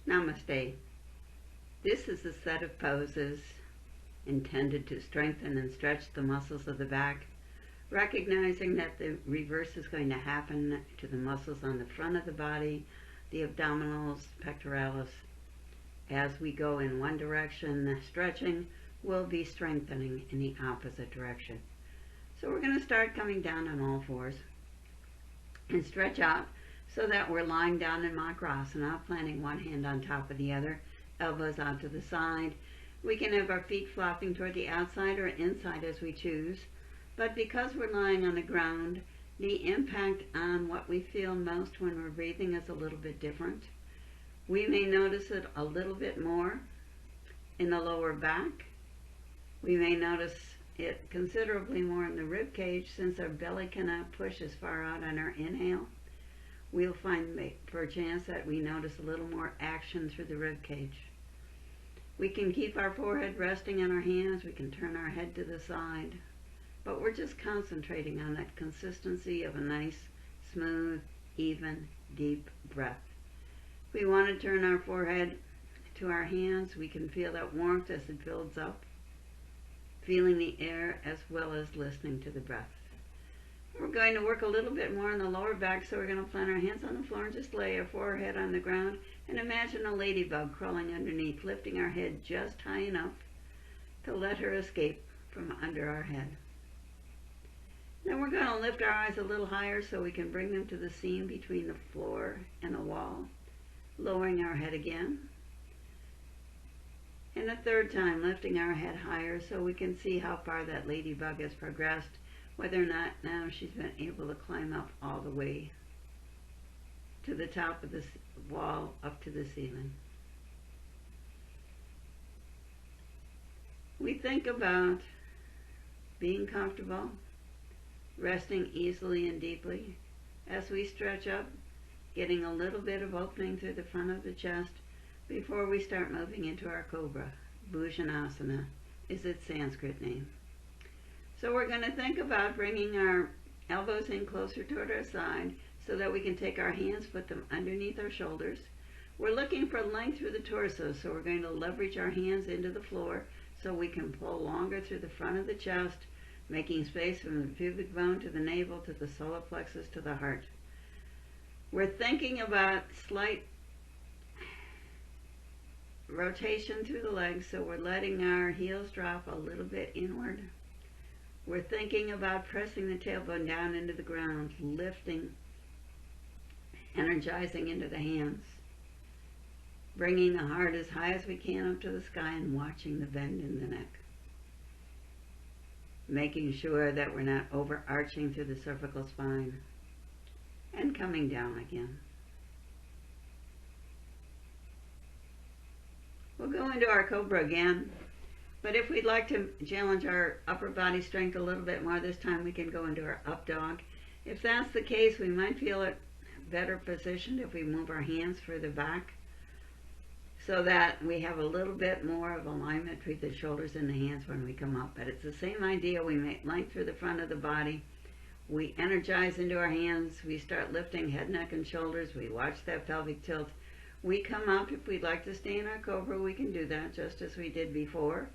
Namaste. This is a set of poses intended to strengthen and stretch the muscles of the back, recognizing that the reverse is going to happen to the muscles on the front of the body, the abdominals, pectoralis. As we go in one direction, stretching will be strengthening in the opposite direction. So we're going to start coming down on all fours and stretch out so that we're lying down in Makrasana, planting one hand on top of the other, elbows out to the side. We can have our feet flopping toward the outside or inside as we choose, but because we're lying on the ground, the impact on what we feel most when we're breathing is a little bit different. We may notice it a little bit more in the lower back. We may notice it considerably more in the rib cage since our belly cannot push as far out on our inhale. We'll find perchance that we notice a little more action through the rib cage. We can keep our forehead resting on our hands. We can turn our head to the side. But we're just concentrating on that consistency of a nice, smooth, even, deep breath. If we want to turn our forehead to our hands, we can feel that warmth as it builds up, feeling the air as well as listening to the breath. We're going to work a little bit more on the lower back, so we're going to plant our hands on the floor and just lay our forehead on the ground and imagine a ladybug crawling underneath, lifting our head just high enough to let her escape from under our head. Then we're going to lift our eyes a little higher so we can bring them to the seam between the floor and the wall, lowering our head again. And a third time, lifting our head higher so we can see how far that ladybug has progressed, whether or not now she's been able to climb up all the way to the top of the wall, up to the ceiling. We think about being comfortable, resting easily and deeply as we stretch up, getting a little bit of opening through the front of the chest before we start moving into our cobra. Bhujanasana is its Sanskrit name. So we're going to think about bringing our elbows in closer toward our side so that we can take our hands, put them underneath our shoulders. We're looking for length through the torso, so we're going to leverage our hands into the floor so we can pull longer through the front of the chest, making space from the pubic bone to the navel to the solar plexus to the heart. We're thinking about slight rotation through the legs, so we're letting our heels drop a little bit inward. We're thinking about pressing the tailbone down into the ground, lifting, energizing into the hands, bringing the heart as high as we can up to the sky and watching the bend in the neck. Making sure that we're not overarching through the cervical spine and coming down again. We'll go into our cobra again, but if we'd like to challenge our upper body strength a little bit more this time, we can go into our up dog. If that's the case, we might feel it better positioned if we move our hands further back so that we have a little bit more of alignment between the shoulders and the hands when we come up. But it's the same idea. We make length through the front of the body. We energize into our hands. We start lifting head, neck, and shoulders. We watch that pelvic tilt. We come up. If we'd like to stay in our cobra, we can do that just as we did before.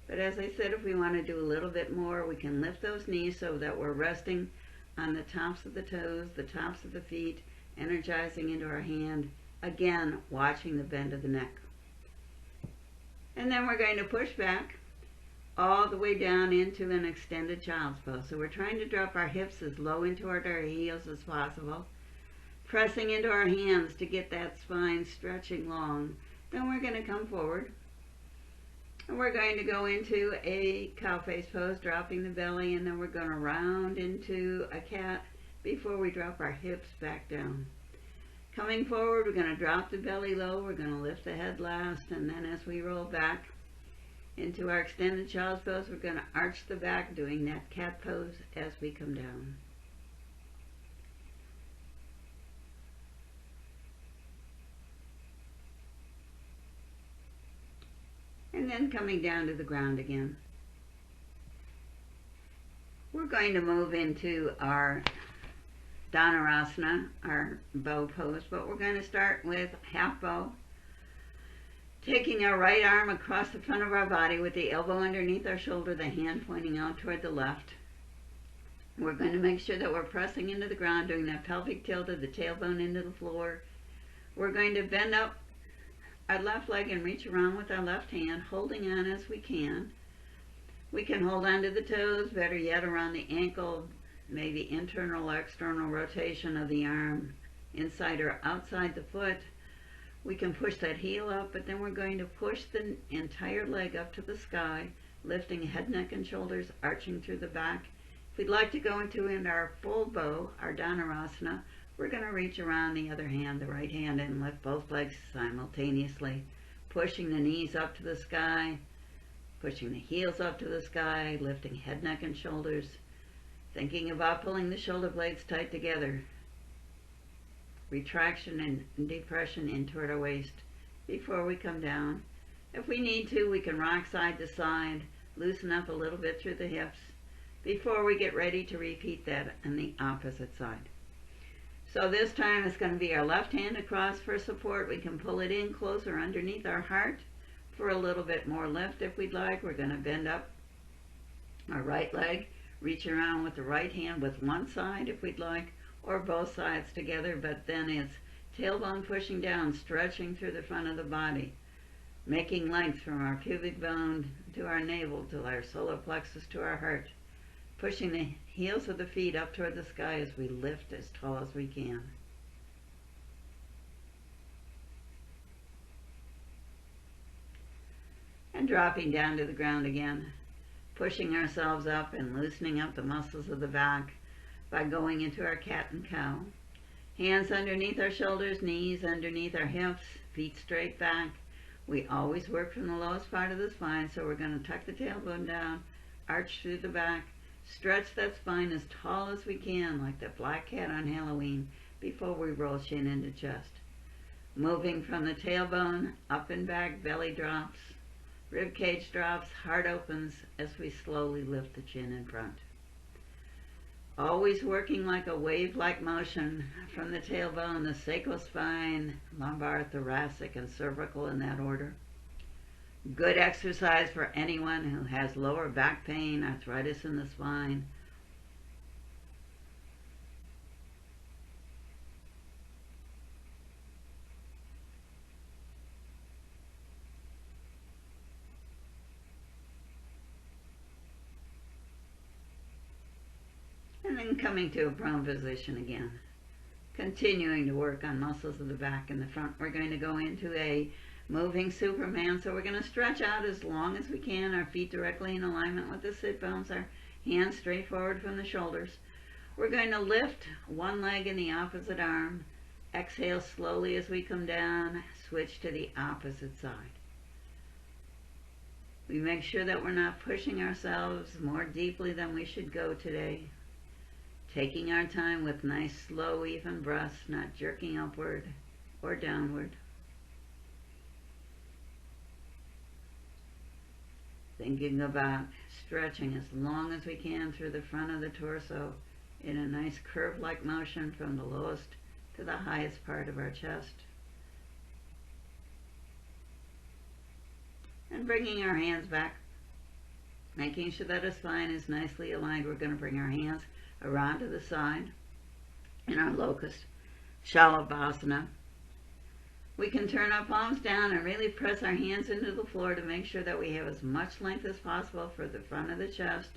But as I said, if we want to do a little bit more, we can lift those knees so that we're resting on the tops of the toes, the tops of the feet, energizing into our hand. Again, watching the bend of the neck. And then we're going to push back all the way down into an extended child's pose. So we're trying to drop our hips as low into our heels as possible, pressing into our hands to get that spine stretching long. Then we're going to come forward. And we're going to go into a cow face pose, dropping the belly, and then we're going to round into a cat before we drop our hips back down. Coming forward, we're going to drop the belly low, we're going to lift the head last, and then as we roll back into our extended child's pose, we're going to arch the back, doing that cat pose as we come down. And then coming down to the ground again. We're going to move into our Dhanurasana, our bow pose, but we're going to start with half bow, Taking our right arm across the front of our body with the elbow underneath our shoulder, the hand pointing out toward the left. We're going to make sure that we're pressing into the ground, doing that pelvic tilt of the tailbone into the floor. We're going to bend up our left leg and reach around with our left hand, holding on as we can. We can hold on to the toes, better yet around the ankle, maybe internal or external rotation of the arm, inside or outside the foot. We can push that heel up, but then we're going to push the entire leg up to the sky, lifting head, neck, and shoulders, arching through the back. If we'd like to go into our full bow, our Dhanurasana, we're going to reach around the other hand, the right hand, and lift both legs simultaneously, pushing the knees up to the sky, pushing the heels up to the sky, lifting head, neck, and shoulders, thinking about pulling the shoulder blades tight together. Retraction and depression in toward our waist before we come down. If we need to, we can rock side to side, loosen up a little bit through the hips before we get ready to repeat that on the opposite side. So this time it's going to be our left hand across for support. We can pull it in closer underneath our heart for a little bit more lift if we'd like. We're going to bend up our right leg, reach around with the right hand with one side if we'd like, or both sides together, but then it's tailbone pushing down, stretching through the front of the body, making length from our pubic bone to our navel, to our solar plexus, to our heart, pushing the heels of the feet up toward the sky as we lift as tall as we can. And dropping down to the ground again, pushing ourselves up and loosening up the muscles of the back by going into our cat and cow. Hands underneath our shoulders, knees underneath our hips, feet straight back. We always work from the lowest part of the spine, so we're going to tuck the tailbone down, arch through the back, stretch that spine as tall as we can, like the black cat on Halloween, before we roll chin into chest. Moving from the tailbone, up and back, belly drops, rib cage drops, heart opens as we slowly lift the chin in front. Always working like a wave-like motion from the tailbone, the sacral spine, lumbar, thoracic, and cervical in that order. Good exercise for anyone who has lower back pain, arthritis in the spine. And then coming to a prone position again. Continuing to work on muscles of the back and the front. We're going to go into a moving Superman. So we're going to stretch out as long as we can, our feet directly in alignment with the sit bones, our hands straight forward from the shoulders. We're going to lift one leg in the opposite arm. Exhale slowly as we come down. Switch to the opposite side. We make sure that we're not pushing ourselves more deeply than we should go today. Taking our time with nice, slow, even breaths, not jerking upward or downward. Thinking about stretching as long as we can through the front of the torso in a nice curve-like motion from the lowest to the highest part of our chest. And bringing our hands back, making sure that our spine is nicely aligned. We're going to bring our hands around to the side in our locust, Shalabhasana. We can turn our palms down and really press our hands into the floor to make sure that we have as much length as possible for the front of the chest.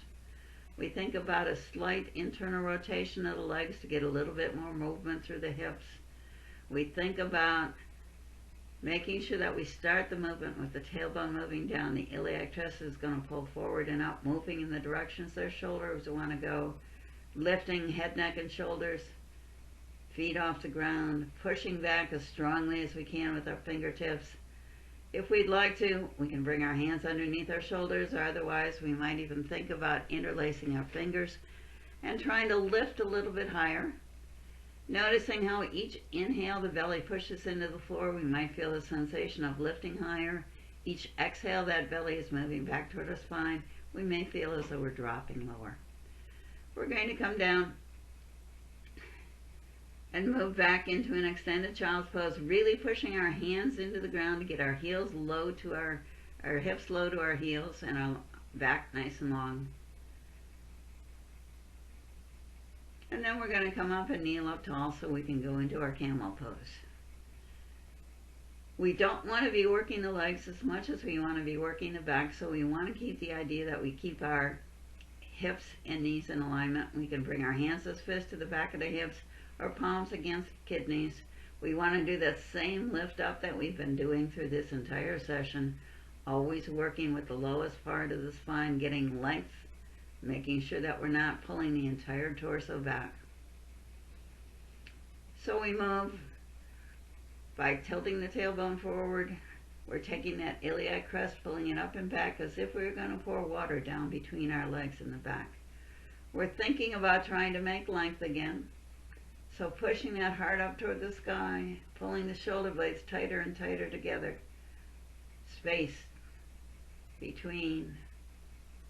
We think about a slight internal rotation of the legs to get a little bit more movement through the hips. We think about making sure that we start the movement with the tailbone moving down. The iliac crest is going to pull forward and up, moving in the directions their shoulders want to go. Lifting head, neck, and shoulders, feet off the ground, pushing back as strongly as we can with our fingertips. If we'd like to, we can bring our hands underneath our shoulders, or otherwise we might even think about interlacing our fingers and trying to lift a little bit higher. Noticing how each inhale the belly pushes into the floor, we might feel the sensation of lifting higher. Each exhale that belly is moving back toward our spine, we may feel as though we're dropping lower. We're going to come down and move back into an extended child's pose, really pushing our hands into the ground to get our heels low to our hips low to our heels and our back nice and long. And then we're going to come up and kneel up tall so we can go into our camel pose. We don't want to be working the legs as much as we want to be working the back, so we want to keep the idea that we keep our hips and knees in alignment. We can bring our hands as fists to the back of the hips or palms against kidneys. We want to do that same lift up that we've been doing through this entire session, always working with the lowest part of the spine, getting length, making sure that we're not pulling the entire torso back. So we move by tilting the tailbone forward. We're taking that iliac crest, pulling it up and back as if we were going to pour water down between our legs in the back. We're thinking about trying to make length again. So pushing that heart up toward the sky, pulling the shoulder blades tighter and tighter together. Space between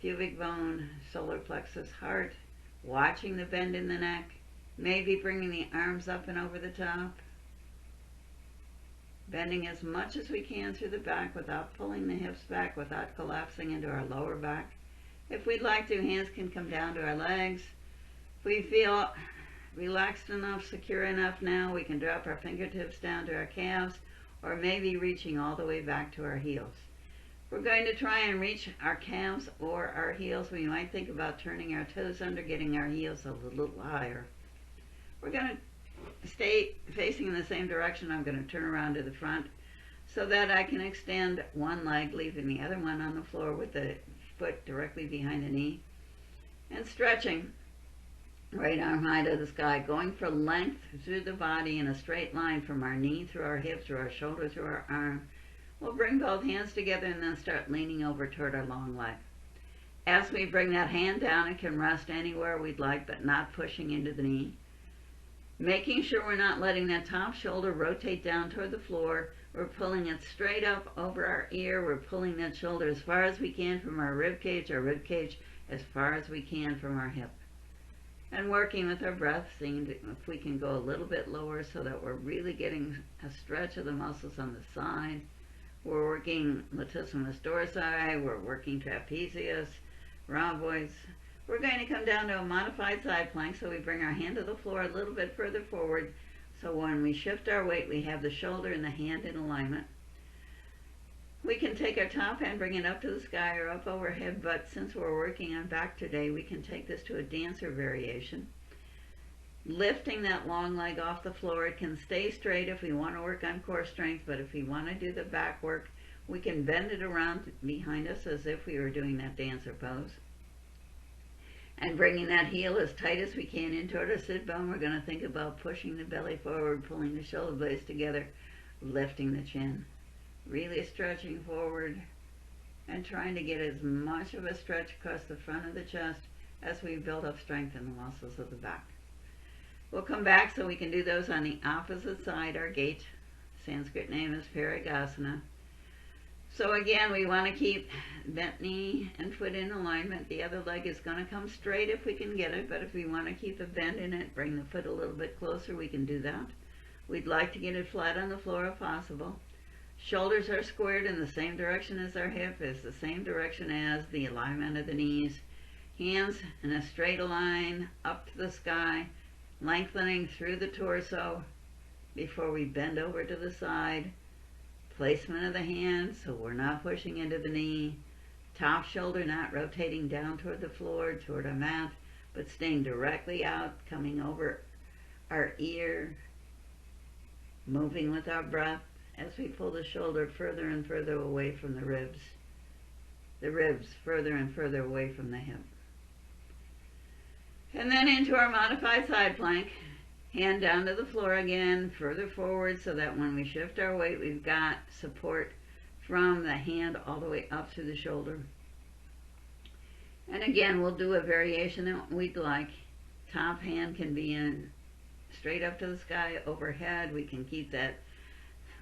pubic bone, solar plexus, heart, watching the bend in the neck, maybe bringing the arms up and over the top, bending as much as we can through the back without pulling the hips back, without collapsing into our lower back. If we'd like to, hands can come down to our legs. If we feel relaxed enough, secure enough now, we can drop our fingertips down to our calves, or maybe reaching all the way back to our heels. We're going to try and reach our calves or our heels. We might think about turning our toes under, getting our heels a little higher. We're going to stay facing in the same direction. I'm going to turn around to the front so that I can extend one leg, leaving the other one on the floor with the foot directly behind the knee, and stretching. Right arm high to the sky, going for length through the body in a straight line from our knee through our hip, through our shoulder, through our arm. We'll bring both hands together and then start leaning over toward our long leg. As we bring that hand down, it can rest anywhere we'd like, but not pushing into the knee. Making sure we're not letting that top shoulder rotate down toward the floor. We're pulling it straight up over our ear. We're pulling that shoulder as far as we can from our rib cage as far as we can from our hip. And working with our breath, seeing if we can go a little bit lower so that we're really getting a stretch of the muscles on the side. We're working latissimus dorsi, we're working trapezius, rhomboids. We're going to come down to a modified side plank, so we bring our hand to the floor a little bit further forward, so when we shift our weight, we have the shoulder and the hand in alignment. We can take our top hand, bring it up to the sky or up overhead, but since we're working on back today, we can take this to a dancer variation. Lifting that long leg off the floor. It can stay straight if we want to work on core strength, but if we want to do the back work, we can bend it around behind us as if we were doing that dancer pose. And bringing that heel as tight as we can in toward our sit bone, we're going to think about pushing the belly forward, pulling the shoulder blades together, lifting the chin. Really stretching forward and trying to get as much of a stretch across the front of the chest as we build up strength in the muscles of the back. We'll come back so we can do those on the opposite side. Our gait, Sanskrit name is Parigasana. So again, we want to keep bent knee and foot in alignment. The other leg is going to come straight if we can get it, but if we want to keep a bend in it, bring the foot a little bit closer, we can do that. We'd like to get it flat on the floor if possible. Shoulders are squared in the same direction as our hip, is the same direction as the alignment of the knees. Hands in a straight line up to the sky, lengthening through the torso before we bend over to the side. Placement of the hands so we're not pushing into the knee. Top shoulder not rotating down toward the floor, toward our mat, but staying directly out, coming over our ear, moving with our breath as we pull the shoulder further and further away from the ribs further and further away from the hip. And then into our modified side plank, hand down to the floor again, further forward so that when we shift our weight, we've got support from the hand all the way up through the shoulder. And again, we'll do a variation that we'd like. Top hand can be in straight up to the sky overhead. We can keep that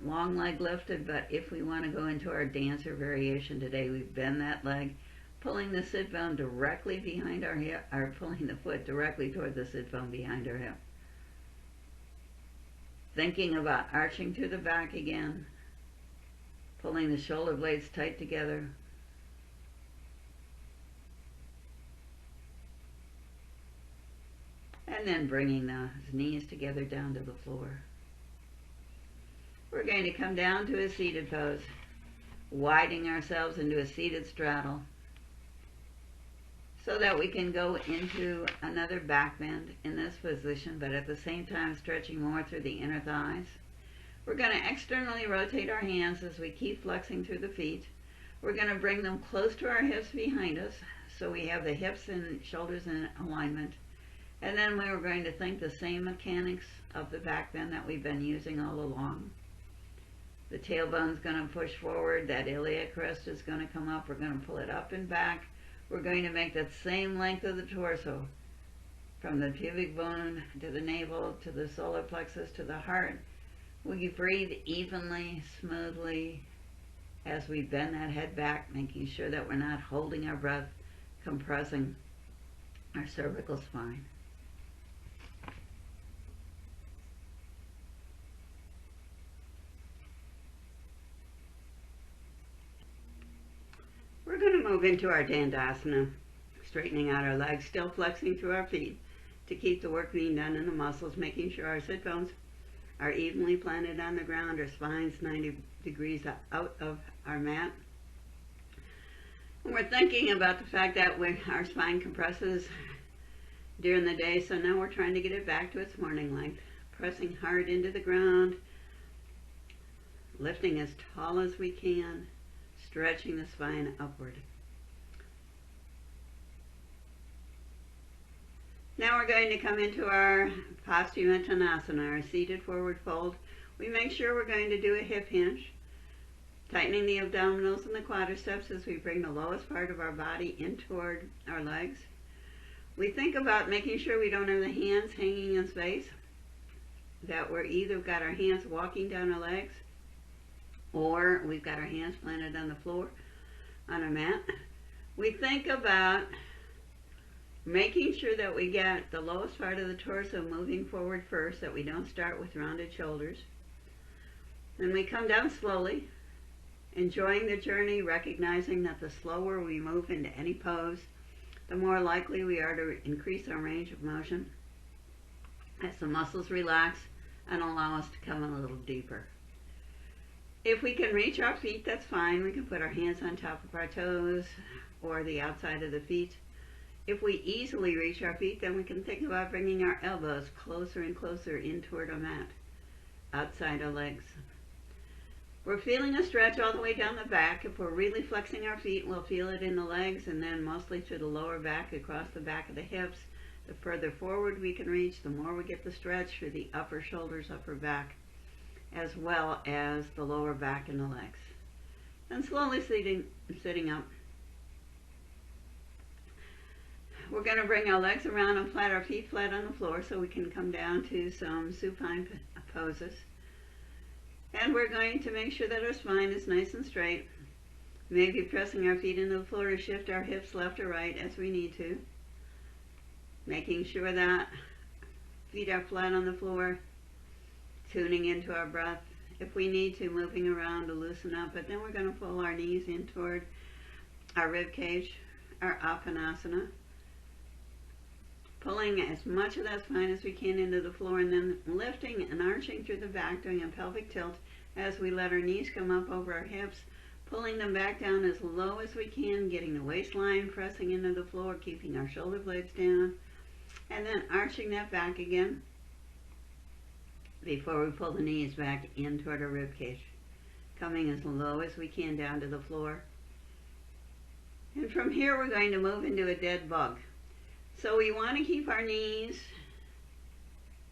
long leg lifted, but if we want to go into our dancer variation today, we bend that leg, pulling the sit bone directly behind our hip, or pulling the foot directly toward the sit bone behind our hip. Thinking about arching through the back again, pulling the shoulder blades tight together. And then bringing the knees together down to the floor. We're going to come down to a seated pose, widening ourselves into a seated straddle so that we can go into another back bend in this position, but at the same time stretching more through the inner thighs. We're going to externally rotate our hands as we keep flexing through the feet. We're going to bring them close to our hips behind us so we have the hips and shoulders in alignment. And then we're going to think the same mechanics of the back bend that we've been using all along. The tailbone's going to push forward, that iliac crest is going to come up, we're going to pull it up and back. We're going to make that same length of the torso, from the pubic bone to the navel, to the solar plexus, to the heart. We breathe evenly, smoothly, as we bend that head back, making sure that we're not holding our breath, compressing our cervical spine. We're going to move into our Dandasana, straightening out our legs, still flexing through our feet to keep the work being done in the muscles, making sure our sit bones are evenly planted on the ground, our spine's 90 degrees out of our mat. And we're thinking about the fact that our spine compresses during the day, so now we're trying to get it back to its morning length, pressing hard into the ground, lifting as tall as we can, stretching the spine upward. Now we're going to come into our Paschimottanasana, our seated forward fold. We make sure we're going to do a hip hinge, tightening the abdominals and the quadriceps as we bring the lowest part of our body in toward our legs. We think about making sure we don't have the hands hanging in space, that we're either got our hands walking down our legs or we've got our hands planted on the floor, on our mat. We think about making sure that we get the lowest part of the torso moving forward first, that we don't start with rounded shoulders. Then we come down slowly, enjoying the journey, recognizing that the slower we move into any pose, the more likely we are to increase our range of motion as the muscles relax and allow us to come a little deeper. If we can reach our feet, that's fine. We can put our hands on top of our toes or the outside of the feet. If we easily reach our feet, then we can think about bringing our elbows closer and closer in toward our mat, outside our legs. We're feeling a stretch all the way down the back. If we're really flexing our feet, we'll feel it in the legs and then mostly through the lower back, across the back of the hips. The further forward we can reach, the more we get the stretch through the upper shoulders, upper back, as well as the lower back and the legs. And slowly sitting up. We're going to bring our legs around and flat our feet flat on the floor so we can come down to some supine poses. And we're going to make sure that our spine is nice and straight. Maybe pressing our feet into the floor to shift our hips left or right as we need to. Making sure that feet are flat on the floor. Tuning into our breath. If we need to, moving around to loosen up. But then we're going to pull our knees in toward our rib cage, our Apanasana. Pulling as much of that spine as we can into the floor and then lifting and arching through the back, doing a pelvic tilt as we let our knees come up over our hips, pulling them back down as low as we can, getting the waistline pressing into the floor, keeping our shoulder blades down, and then arching that back again before we pull the knees back in toward our rib cage, coming as low as we can down to the floor. And from here we're going to move into a dead bug. So we want to keep our knees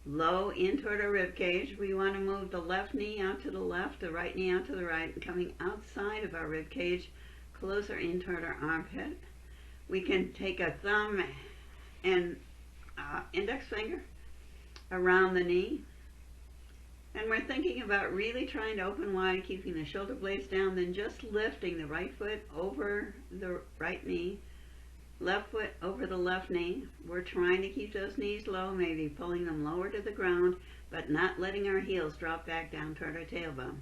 low in toward our rib cage. We want to move the left knee out to the left, the right knee out to the right, and coming outside of our rib cage, closer in toward our armpit. We can take a thumb and index finger around the knee. And we're thinking about really trying to open wide, keeping the shoulder blades down, then just lifting the right foot over the right knee, left foot over the left knee. We're trying to keep those knees low, maybe pulling them lower to the ground, but not letting our heels drop back down toward our tailbone.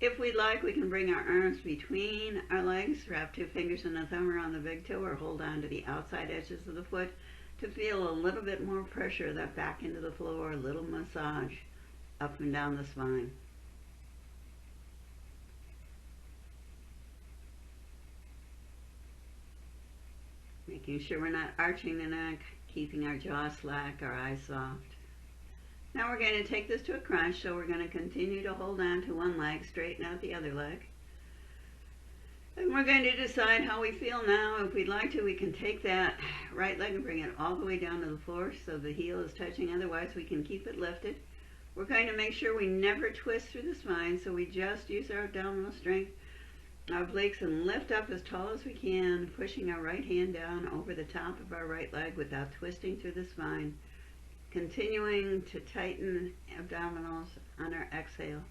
If we'd like, we can bring our arms between our legs, wrap 2 fingers and a thumb around the big toe, or hold on to the outside edges of the foot to feel a little bit more pressure of that back into the floor, a little massage up and down the spine. Making sure we're not arching the neck, keeping our jaw slack, our eyes soft. Now we're going to take this to a crunch, so we're going to continue to hold on to one leg, straighten out the other leg. And we're going to decide how we feel now. If we'd like to, we can take that right leg and bring it all the way down to the floor so the heel is touching, otherwise we can keep it lifted. We're going to make sure we never twist through the spine, so we just use our abdominal strength, our obliques, and lift up as tall as we can, pushing our right hand down over the top of our right leg without twisting through the spine. Continuing to tighten abdominals on our exhale.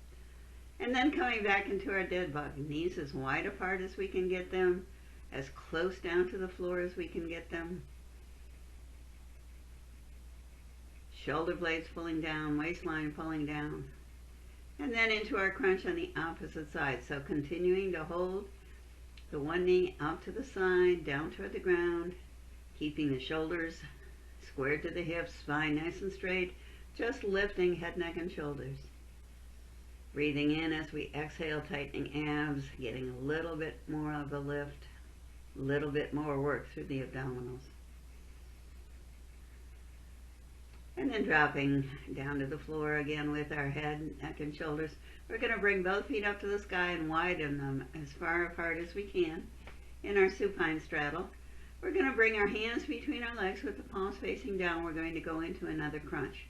And then coming back into our dead bug. Knees as wide apart as we can get them, as close down to the floor as we can get them. Shoulder blades pulling down, waistline pulling down. And then into our crunch on the opposite side. So continuing to hold the one knee out to the side, down toward the ground, keeping the shoulders squared to the hips, spine nice and straight, just lifting head, neck, and shoulders. Breathing in as we exhale, tightening abs, getting a little bit more of a lift, a little bit more work through the abdominals. And then dropping down to the floor again with our head, neck, and shoulders. We're going to bring both feet up to the sky and widen them as far apart as we can in our supine straddle. We're going to bring our hands between our legs with the palms facing down. We're going to go into another crunch.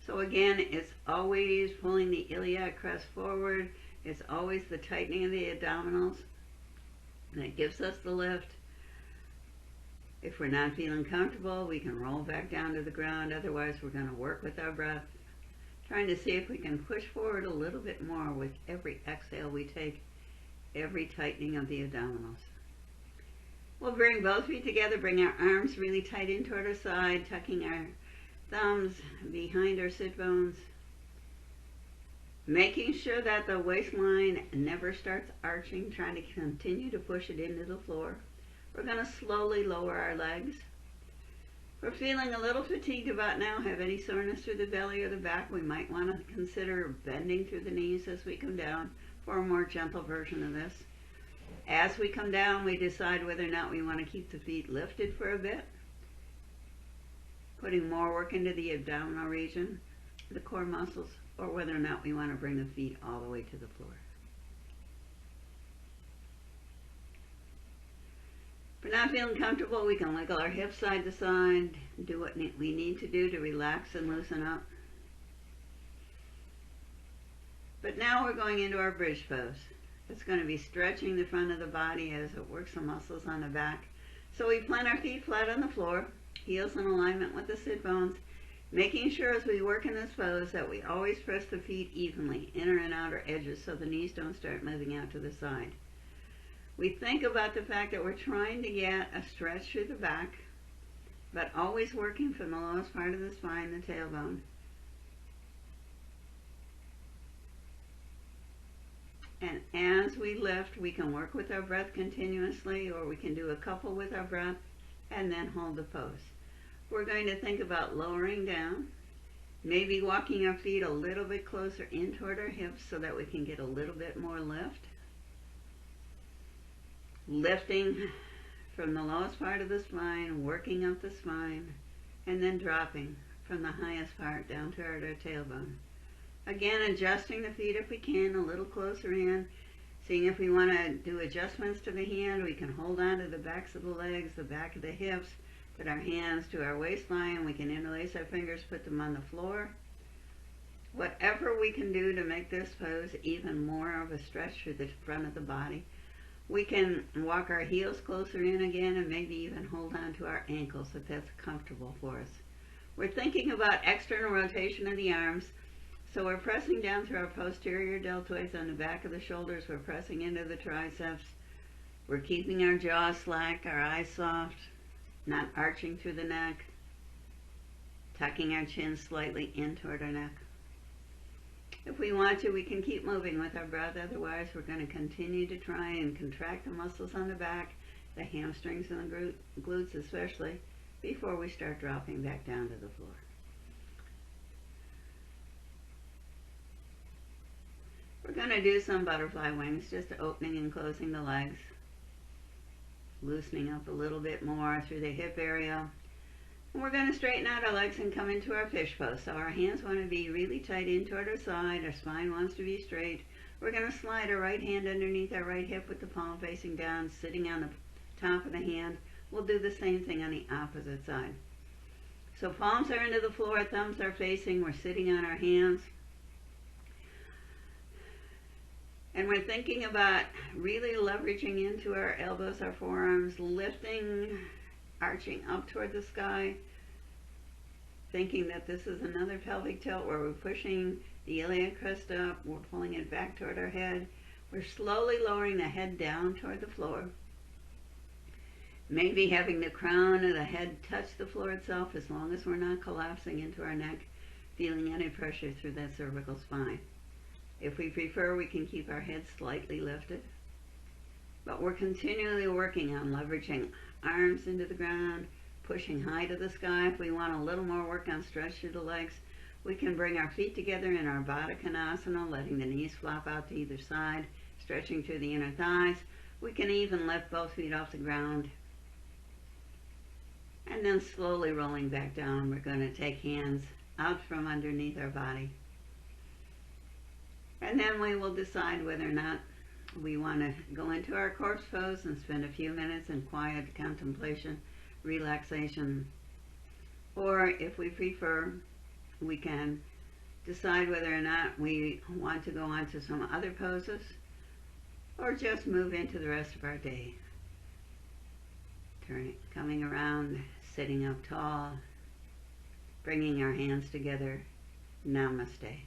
So again, it's always pulling the iliac crest forward. It's always the tightening of the abdominals that gives us the lift. If we're not feeling comfortable, we can roll back down to the ground. Otherwise, we're going to work with our breath, trying to see if we can push forward a little bit more with every exhale we take, every tightening of the abdominals. We'll bring both feet together, bring our arms really tight in toward our side, tucking our thumbs behind our sit bones, making sure that the waistline never starts arching, trying to continue to push it into the floor. We're going to slowly lower our legs. If we're feeling a little fatigued about now, have any soreness through the belly or the back, we might want to consider bending through the knees as we come down for a more gentle version of this. As we come down, we decide whether or not we want to keep the feet lifted for a bit, putting more work into the abdominal region, the core muscles, or whether or not we want to bring the feet all the way to the floor. If we're not feeling comfortable, we can wiggle our hips side to side, do what we need to do to relax and loosen up. But now we're going into our bridge pose. It's going to be stretching the front of the body as it works the muscles on the back. So we plant our feet flat on the floor, heels in alignment with the sit bones, making sure as we work in this pose that we always press the feet evenly, inner and outer edges, so the knees don't start moving out to the side. We think about the fact that we're trying to get a stretch through the back, but always working from the lowest part of the spine, the tailbone. And as we lift, we can work with our breath continuously, or we can do a couple with our breath and then hold the pose. We're going to think about lowering down, maybe walking our feet a little bit closer in toward our hips so that we can get a little bit more lift. Lifting from the lowest part of the spine, working up the spine, and then dropping from the highest part down toward our tailbone. Again, adjusting the feet if we can, a little closer in, seeing if we want to do adjustments to the hand. We can hold on to the backs of the legs, the back of the hips, put our hands to our waistline. We can interlace our fingers, put them on the floor. Whatever we can do to make this pose even more of a stretch through the front of the body. We can walk our heels closer in again and maybe even hold on to our ankles if that's comfortable for us. We're thinking about external rotation of the arms. So we're pressing down through our posterior deltoids on the back of the shoulders. We're pressing into the triceps. We're keeping our jaw slack, our eyes soft, not arching through the neck, tucking our chin slightly in toward our neck. If we want to, we can keep moving with our breath. Otherwise, we're going to continue to try and contract the muscles on the back, the hamstrings and the glutes especially, before we start dropping back down to the floor. We're going to do some butterfly wings, just opening and closing the legs, loosening up a little bit more through the hip area. And we're going to straighten out our legs and come into our fish pose. So our hands want to be really tight in toward our side. Our spine wants to be straight. We're going to slide our right hand underneath our right hip with the palm facing down, sitting on the top of the hand. We'll do the same thing on the opposite side. So palms are into the floor, thumbs are facing. We're sitting on our hands. And we're thinking about really leveraging into our elbows, our forearms, lifting, arching up toward the sky, thinking that this is another pelvic tilt where we're pushing the iliac crest up, we're pulling it back toward our head. We're slowly lowering the head down toward the floor. Maybe having the crown of the head touch the floor itself, as long as we're not collapsing into our neck, feeling any pressure through that cervical spine. If we prefer, we can keep our head slightly lifted. But we're continually working on leveraging arms into the ground, pushing high to the sky. If we want a little more work on stretch through the legs, we can bring our feet together in our Baddha Konasana, letting the knees flop out to either side, stretching through the inner thighs. We can even lift both feet off the ground. And then slowly rolling back down, we're going to take hands out from underneath our body. And then we will decide whether or not we want to go into our corpse pose and spend a few minutes in quiet contemplation, relaxation. Or if we prefer, we can decide whether or not we want to go on to some other poses or just move into the rest of our day. Coming around, sitting up tall, bringing our hands together. Namaste.